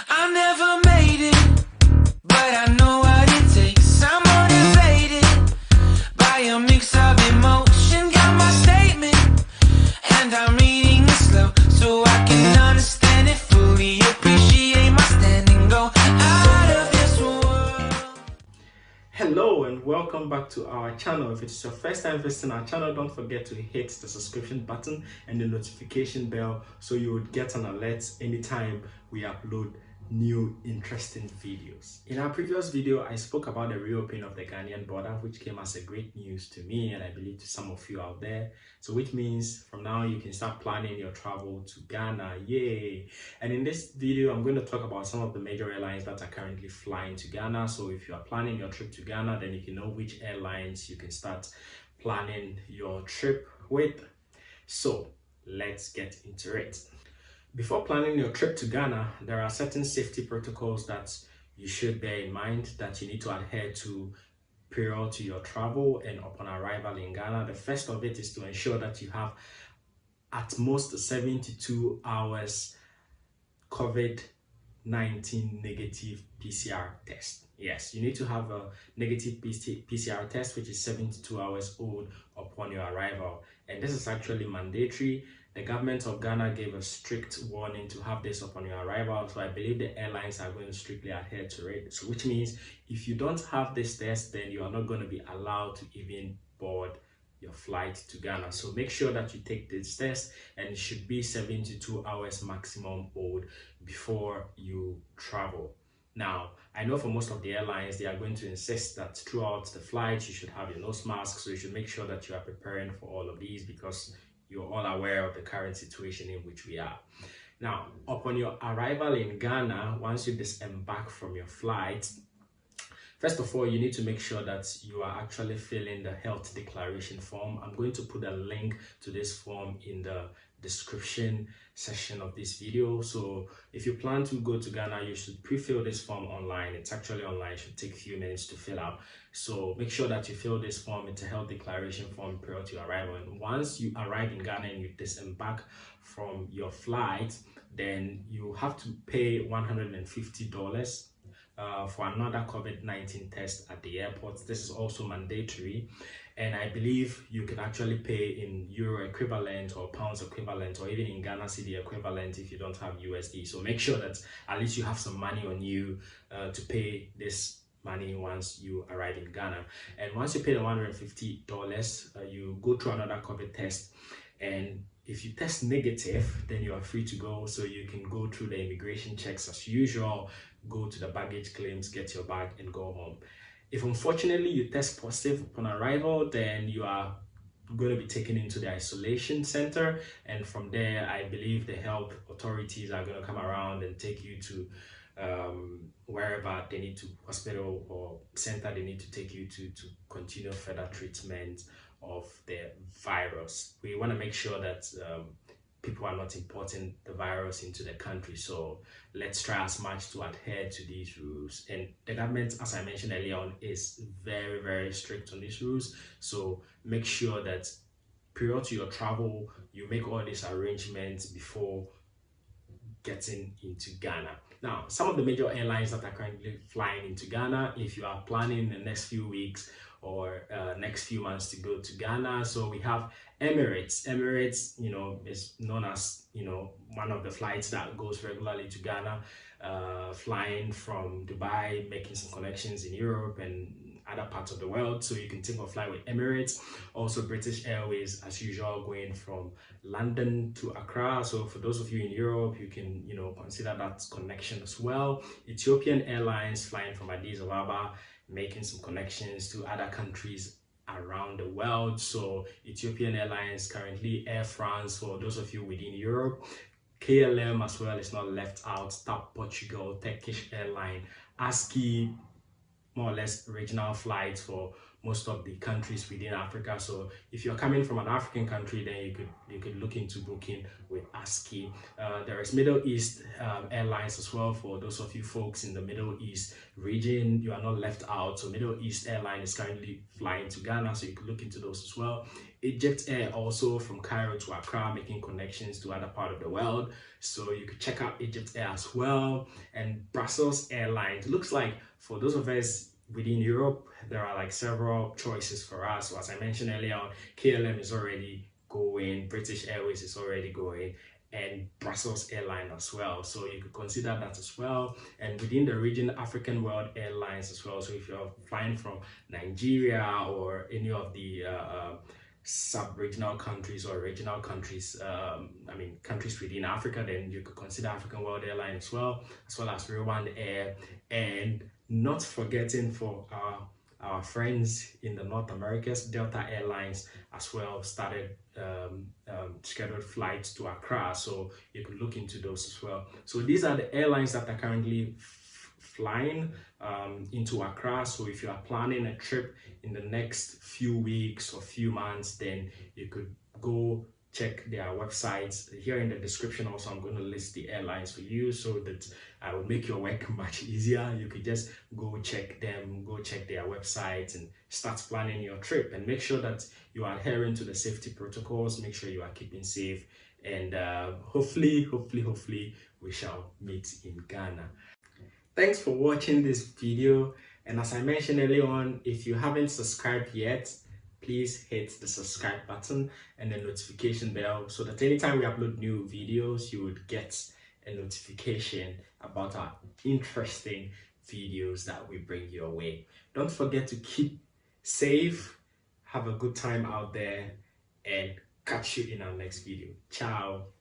I never made it, but I know what it takes. I'm motivated by a mix of emotion. Got my statement, and I'm reading it slow so I can understand it fully. Appreciate my standing, go out of this world. Hello and welcome back to our channel. If it's your first time visiting our channel, don't forget to hit the subscription button and the notification bell so you would get an alert anytime we upload new interesting videos. In our previous video, I spoke about the reopening of the Ghanaian border, which came as a great news to me and I believe to some of you out there. So which means from now you can start planning your travel to Ghana. Yay! And in this video, I'm going to talk about some of the major airlines that are currently flying to Ghana. So if you are planning your trip to Ghana, then you can know which airlines you can start planning your trip with. So let's get into it. Before planning your trip to Ghana, there are certain safety protocols that you should bear in mind that you need to adhere to prior to your travel and upon arrival in Ghana. The first of it is to ensure that you have at most 72 hours COVID-19 negative PCR test. Yes, you need to have a negative PCR test which is 72 hours old upon your arrival, and this is actually mandatory. The government of Ghana gave a strict warning to have this upon your arrival, so I believe the airlines are going to strictly adhere to it. So which means if you don't have this test, then you are not going to be allowed to even board your flight to Ghana. So make sure that you take this test, and it should be 72 hours maximum old before you travel. Now, I know for most of the airlines, they are going to insist that throughout the flight, you should have your nose mask. So you should make sure that you are preparing for all of these because you're all aware of the current situation in which we are. Now, upon your arrival in Ghana, once you disembark from your flight, first of all, you need to make sure that you are actually filling the health declaration form. I'm going to put a link to this form in the description section of this video. So if you plan to go to Ghana, you should pre-fill this form online. It's actually online. It should take a few minutes to fill out. So make sure that you fill this form. It's a health declaration form prior to your arrival. And once you arrive in Ghana and you disembark from your flight, then you have to pay $150 for another COVID-19 test at the airport. This is also mandatory, and I believe you can actually pay in euro equivalent or pounds equivalent or even in Ghana cedi equivalent if you don't have USD. So make sure that at least you have some money on you to pay this money once you arrive in Ghana. And once you pay the $150, you go through another COVID test, and if you test negative, then you are free to go. So you can go through the immigration checks as usual, go to the baggage claims, get your bag and go home. If unfortunately you test positive upon arrival, then you are going to be taken into the isolation center, and from there I believe the health authorities are going to come around and take you to wherever they need to, hospital or center they need to take you to continue further treatment of the virus. We want to make sure that people are not importing the virus into the country, so let's try as much to adhere to these rules. And the government, as I mentioned earlier on, is very, very strict on these rules, so make sure that prior to your travel you make all these arrangements before getting into Ghana. Now, some of the major airlines that are currently flying into Ghana, if you are planning the next few weeks or next few months to go to Ghana, so we have Emirates. Emirates, is known as, one of the flights that goes regularly to Ghana, flying from Dubai, making some connections in Europe and other parts of the world. So you can take a flight with Emirates. Also British Airways, as usual, going from London to Accra. So for those of you in Europe, you can consider that connection as well. Ethiopian Airlines, flying from Addis Ababa, making some connections to other countries around the world. So Ethiopian Airlines currently, Air France for those of you within Europe, KLM as well is not left out, TAP Portugal, Turkish Airlines, Asky, more or less regional flights for most of the countries within Africa. So if you're coming from an African country, then you could look into booking with Asky. There is Middle East Airlines as well. For those of you folks in the Middle East region, you are not left out. So Middle East Airline is currently flying to Ghana, so you could look into those as well. EgyptAir also from Cairo to Accra, making connections to other part of the world, so you could check out EgyptAir as well. And Brussels Airlines, looks like for those of us within Europe, there are like several choices for us. So as I mentioned earlier on, KLM is already going, British Airways is already going, and Brussels Airline as well, so you could consider that as well. And within the region, African World Airlines as well. So if you're flying from Nigeria or any of the sub-regional countries or regional countries, countries within Africa, then you could consider African World Airlines as well as Rwanda Air. And not forgetting for our friends in the North Americas, Delta Airlines as well started scheduled flights to Accra, so you could look into those as well. So these are the airlines that are currently flying into Accra. So if you are planning a trip in the next few weeks or few months, then you could go check their websites. Here in the description also, I'm going to list the airlines for you so that I will make your work much easier. You could just go check them, go check their websites and start planning your trip, and make sure that you are adhering to the safety protocols. Make sure you are keeping safe, and hopefully we shall meet in Ghana. Thanks for watching this video, and as I mentioned earlier on, if you haven't subscribed yet, please hit the subscribe button and the notification bell so that anytime we upload new videos, you would get a notification about our interesting videos that we bring your way. Don't forget to keep safe, have a good time out there, and catch you in our next video. Ciao.